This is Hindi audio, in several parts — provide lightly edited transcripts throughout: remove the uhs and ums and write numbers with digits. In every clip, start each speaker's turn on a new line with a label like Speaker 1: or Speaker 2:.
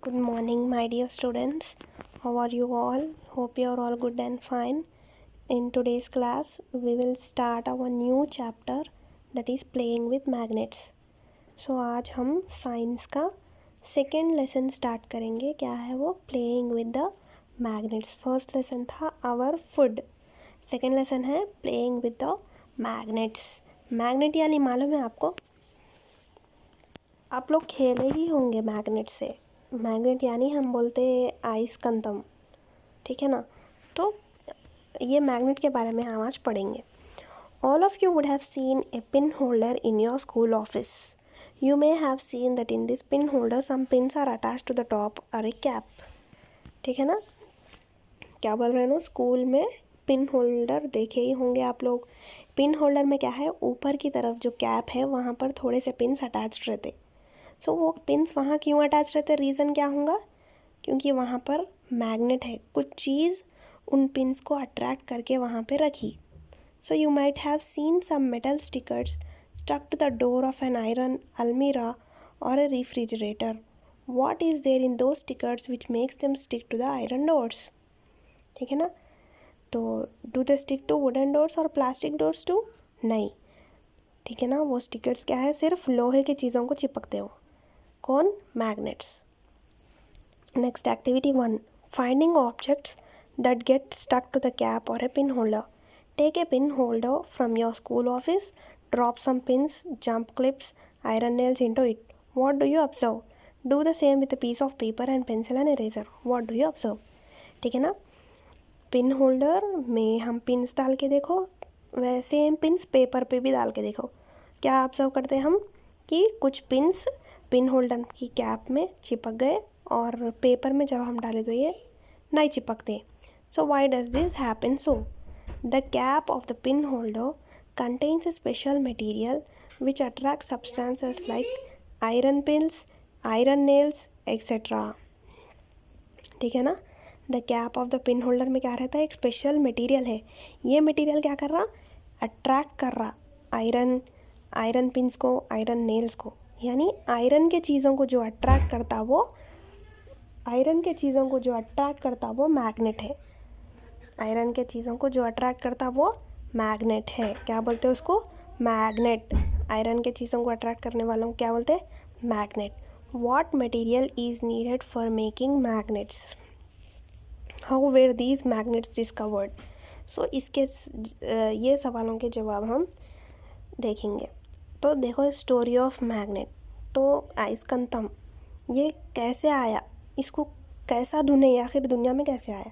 Speaker 1: Good morning, my dear students. How are you all? Hope you are all good and fine. In today's class, we will start our new chapter, that is playing with magnets. So आज हम साइंस का सेकेंड लेसन स्टार्ट करेंगे. क्या है वो? Playing with the magnets. First lesson था आवर फूड, सेकेंड लेसन है playing with the magnets. Magnet यानी मालूम है आपको? आप लोग खेले ही होंगे मैग्नेट से. मैग्नेट यानी हम बोलते आइसकंतम, ठीक है ना. तो ये मैग्नेट के बारे में हम आज पढ़ेंगे. All of you would have seen a pin holder in your school office. You may have seen that in this pin holder some pins are attached to the top और ए कैप. ठीक है ना. क्या बोल रहे हैं ना, स्कूल में पिन होल्डर देखे ही होंगे आप लोग. पिन होल्डर में क्या है, ऊपर की तरफ जो कैप है वहाँ पर थोड़े से पिन्स अटैच्ड रहते. सो वो पिन्स वहाँ क्यों अटैच रहते, रीज़न क्या होगा? क्योंकि वहाँ पर मैग्नेट है, कुछ चीज़ उन पिन्स को अट्रैक्ट करके वहाँ पे रखी. So you might have seen some metal stickers stuck to the door of an iron almirah और a refrigerator. What is there in those stickers which makes them stick to the iron doors. ठीक है ना. तो do they stick to wooden doors और प्लास्टिक डोर्स टू? नहीं. ठीक है ना. वो स्टिकर्स क्या है, सिर्फ लोहे की चीज़ों को चिपकते हो. कौन? Magnets. Next activity 1, finding objects that get stuck to the cap और a pin holder. Take a pin holder from your school office, drop some pins, gem clips, iron nails into it. What do you observe? Do the same with a piece of paper and pencil and eraser. What do you observe? ठीक है ना. पिन होल्डर में हम पिन्स डाल के देखो, वैसे हम पिन्स पेपर पे भी डाल के देखो. क्या ऑब्जर्व करते हैं हम कि कुछ पिन्स पिन होल्डर की कैप में चिपक गए और पेपर में जब हम डाले तो ये नहीं चिपकते. So why does this happen? So the cap of the pin holder contains a special material which attracts substances like iron pins, iron nails, etc. ठीक है ना. The cap of the pin holder में क्या रहता है, एक स्पेशल मटेरियल है. ये मटेरियल क्या कर रहा, अट्रैक्ट कर रहा आयरन पिन्स को, आयरन नेल्स को. यानी आयरन के चीज़ों को जो अट्रैक्ट करता वो मैग्नेट है. आयरन के चीज़ों को जो अट्रैक्ट करता वो मैग्नेट है. क्या बोलते हैं उसको? मैग्नेट. आयरन के चीज़ों को अट्रैक्ट करने वालों को क्या बोलते हैं? Magnet. What material is needed for making magnets? How were these magnets discovered? So इसके ये सवालों के जवाब हम देखेंगे. तो देखो, स्टोरी ऑफ मैग्नेट. तो आइसकंतम ये कैसे आया, इसको कैसा ढूंढे, आखिर दुनिया में कैसे आया?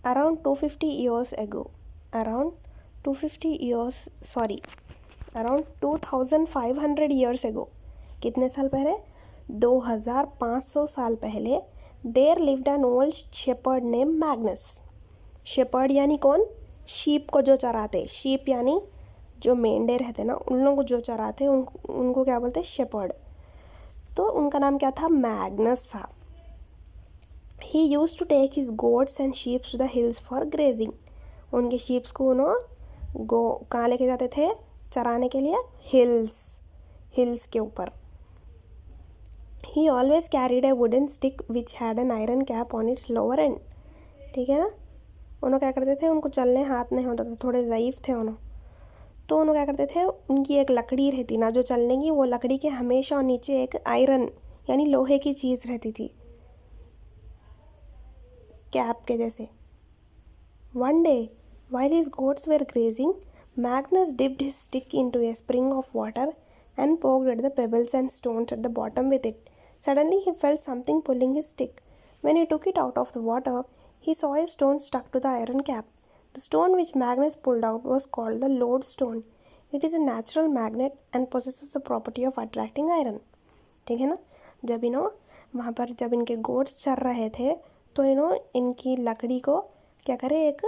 Speaker 1: Around 2500 years ago. कितने साल पहले? 2500 साल पहले. There lived an old shepherd name Magnus. Shepherd यानी कौन? शीप को जो चराते. शीप यानी जो मेंढे रहते ना, उन लोगों को जो चराते उनको क्या बोलते हैं? शेपर्ड. तो उनका नाम क्या था? मैग्नस था. He used to take his goats and sheeps to the hills for grazing. उनके शीप्स को उन्होंने कहाँ लेके जाते थे चराने के लिए? हिल्स के ऊपर. ही always carried A wooden stick which had an iron cap on it's lower and. ठीक है ना. उन्होंने क्या करते थे, उनको चलने हाथ नहीं होता था, थोड़े ज़यीफ़ थे उन्होंने. तो उन्होंने क्या करते थे, उनकी एक लकड़ी रहती ना जो चलने की, वो लकड़ी के हमेशा नीचे एक आयरन यानी लोहे की चीज़ रहती थी, कैप के जैसे. One day while his goats were grazing, Magnus dipped his stick into a spring of water and poked at the pebbles and stones at the bottom with it. Suddenly he felt something pulling his stick. When he took it out of the water, he saw a stone stuck to the iron cap. The stone which Magnus pulled out was called the lodestone. It is a natural magnet and possesses the property of attracting iron. ठीक है ना. जब वहाँ पर जब इनके गोट्स चर रहे थे तो इनकी लकड़ी को क्या करे, एक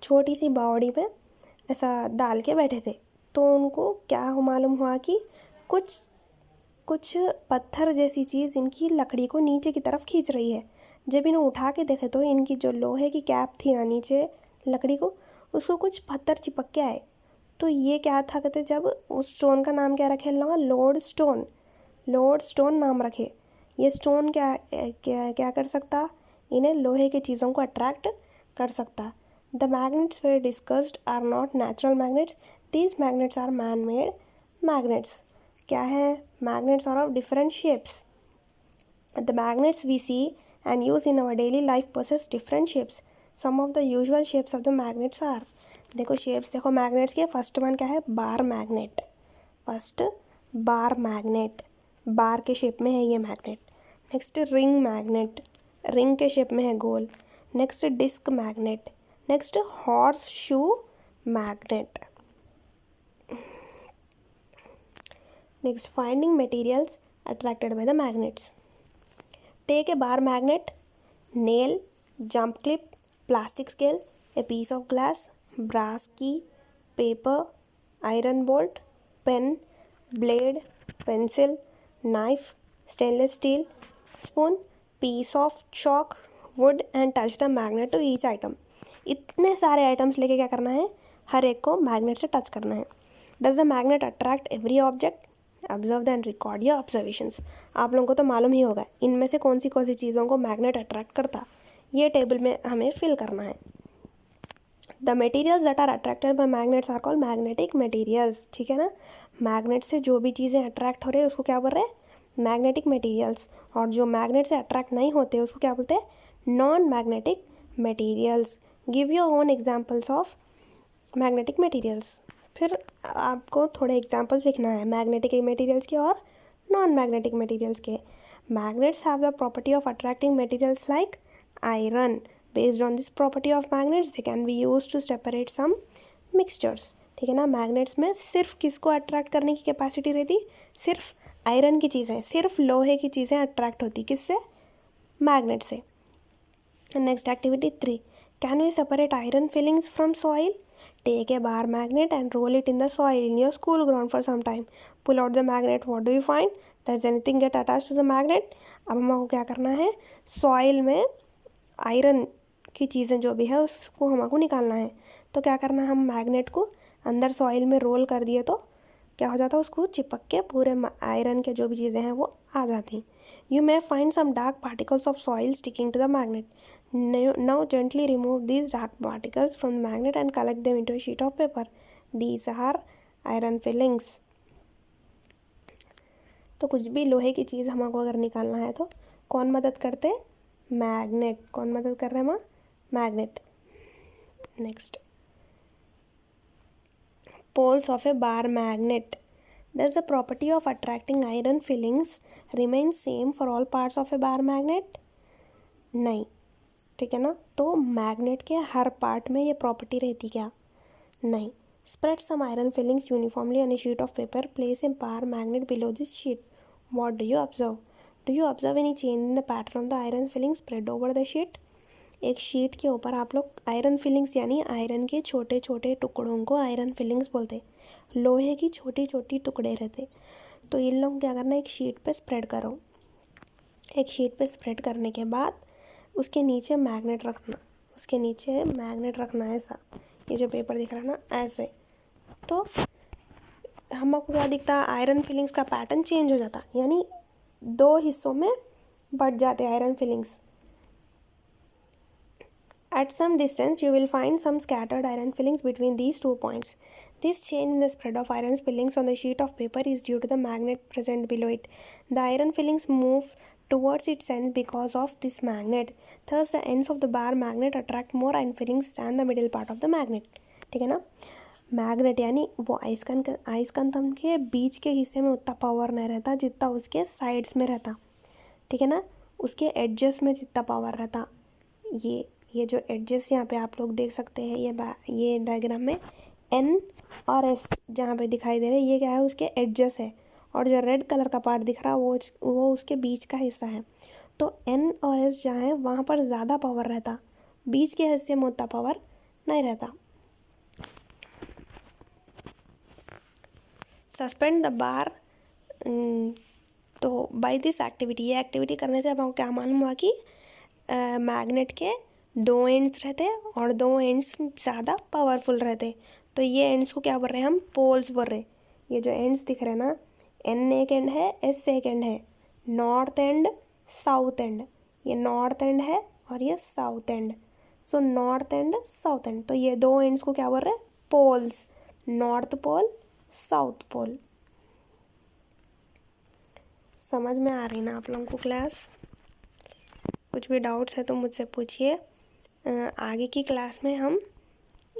Speaker 1: छोटी सी बावड़ी में ऐसा डाल के बैठे थे. तो उनको क्या मालूम हुआ कि कुछ पत्थर जैसी चीज़ इनकी लकड़ी को नीचे की तरफ खींच रही है. जब इन्हें उठा के देखे तो इनकी जो लोहे की कैप थी ना नीचे लकड़ी को, उसको कुछ पत्थर चिपक के आए. तो ये क्या था कहते, जब उस स्टोन का नाम क्या रखे लोड स्टोन. लोड स्टोन नाम रखे। ये स्टोन क्या क्या क्या कर सकता, इन्हें लोहे की चीज़ों को अट्रैक्ट कर सकता। The magnets were discussed are not natural magnets, these magnets are man made magnets. क्या है, magnets are of different shapes. The magnets we see and use in our daily life possess different shapes. Some of the usual shapes of the magnets are, देखो शेप्स देखो मैग्नेट्स के, फर्स्ट वन क्या है, bar magnet. First bar magnet, bar के शेप में है ये magnet. Next ring magnet, ring के शेप में है गोल। Next disc magnet. Next horseshoe magnet. Next finding materials attracted by the magnets. Take a bar magnet, nail, jump clip, plastic scale, a piece of glass, brass key, paper, iron bolt, pen, blade, pencil, knife, stainless steel, spoon, piece of chalk, wood and touch the magnet to each item. इतने सारे आइटम्स लेके क्या करना है, हर एक को मैग्नेट से टच करना है। Does the magnet attract every object? Observe and record your observations. आप लोगों को तो मालूम ही होगा इनमें से कौन सी चीज़ों को मैग्नेट अट्रैक्ट करता, ये टेबल में हमें फिल करना है। The materials that are attracted by magnets are called magnetic materials. ठीक है ना, मैग्नेट से जो भी चीज़ें अट्रैक्ट हो रही है उसको क्या बोल रहे हैं, मैग्नेटिक मटेरियल्स। और जो मैग्नेट से अट्रैक्ट नहीं होते उसको क्या बोलते हैं, non magnetic materials. Give your own examples of magnetic materials. फिर आपको थोड़े एग्जाम्पल्स लिखना है मैग्नेटिक मटेरियल्स के और नॉन मैग्नेटिक मटेरियल्स के। Magnets have the property of attracting materials like iron. Based on this property of magnets they can be used to separate some mixtures. ठीक है ना, मैग्नेट्स में सिर्फ किसको अट्रैक्ट करने की कैपेसिटी रहती, सिर्फ आयरन की चीज़ें, सिर्फ लोहे की चीज़ें अट्रैक्ट होती, किससे, मैग्नेट से। Next activity 3, can we separate iron filings from soil? Take a bar magnet and roll it in the soil in your school ground for some time. Pull out the magnet. What do you find? Does anything get attached to the magnet? अब हमको क्या करना है, सॉइल में आयरन की चीज़ें जो भी है उसको हमको निकालना है। तो क्या करना है, हम मैग्नेट को अंदर सॉइल में रोल कर दिए तो क्या हो जाता है, उसको चिपक के पूरे आयरन के जो भी चीज़ें हैं वो आ जाती। You may find some dark particles of soil sticking to the magnet. Now gently remove these dark particles from the magnet and collect them into a sheet of paper. These are iron fillings. तो कुछ भी लोहे की चीज़ हमको अगर निकालना है तो कौन मदद करते हैं, मैग्नेट। कौन मदद कर रहे हैं, magnet. Next, poles of a bar magnet. Does the property of attracting iron fillings remain same for all parts of a bar magnet? नहीं, ठीक है ना, तो मैग्नेट के हर पार्ट में ये प्रॉपर्टी रहती क्या, नहीं। Spread some iron filings uniformly on a sheet of paper, place a bar magnet below this sheet. What do you observe? Do you observe any change in the pattern of the iron filings spread over the sheet? एक शीट के ऊपर आप लोग आयरन फिलिंग्स यानी आयरन के छोटे छोटे टुकड़ों को आयरन फिलिंग्स बोलते, लोहे की छोटी छोटी टुकड़े रहते। तो इन लोग क्या करना है, एक शीट पे स्प्रेड करो। एक शीट पे स्प्रेड करने के बाद उसके नीचे मैग्नेट रखना, उसके नीचे मैग्नेट रखना ऐसा, ये जो पेपर दिख रहा है ना ऐसे। तो हमको क्या दिखता है, आयरन फिलिंग्स का पैटर्न चेंज हो जाता, यानी दो हिस्सों में बट जाते iron filings. At some distance you will find some scattered iron fillings between these 2 points. This change in the spread of iron fillings on the sheet of paper is due to the magnet present below it. The iron fillings move towards its ends because of this magnet. Thus the ends of the bar magnet attract more iron fillings than the middle part of the magnet. ठीक है ना, मैग्नेट यानी वो अयस्कांतम के बीच के हिस्से में उतना पावर नहीं रहता जितना उसके साइड्स में रहता। ठीक है ना, उसके एडजस में जितना पावर रहता। ये जो एडजस्ट यहाँ पे आप लोग देख सकते हैं, ये डायग्राम में एन और एस जहाँ पे दिखाई दे रहे हैं, ये क्या है, उसके एडजस्ट है। और जो रेड कलर का पार्ट दिख रहा है वो उसके बीच का हिस्सा है। तो एन और एस जहाँ है वहाँ पर ज़्यादा पावर रहता, बीच के हिस्से में उतना पावर नहीं रहता। Suspend the bar. तो बाय दिस एक्टिविटी, ये एक्टिविटी करने से आपको क्या मालूम हुआ कि मैग्नेट के 2 एंड्स रहते और 2 एंड्स ज़्यादा पावरफुल रहते। तो ये एंड्स को क्या बोल रहे हैं हम, पोल्स बोल रहे हैं। ये जो एंड्स दिख रहे हैं ना, N एक एंड है, S एक एंड है, नॉर्थ एंड साउथ एंड, ये नॉर्थ एंड है और ये south end. So north end south end, तो ये दो एंड्स को क्या बोल रहे हैं? Poles, north pole south pole. समझ में आ रही ना आप लोगों को क्लास? कुछ भी डाउट्स है तो मुझसे पूछिए। आगे की क्लास में हम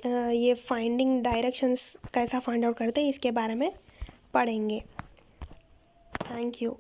Speaker 1: ये फाइंडिंग डायरेक्शंस कैसा फाइंड आउट करते हैं इसके बारे में पढ़ेंगे। Thank you.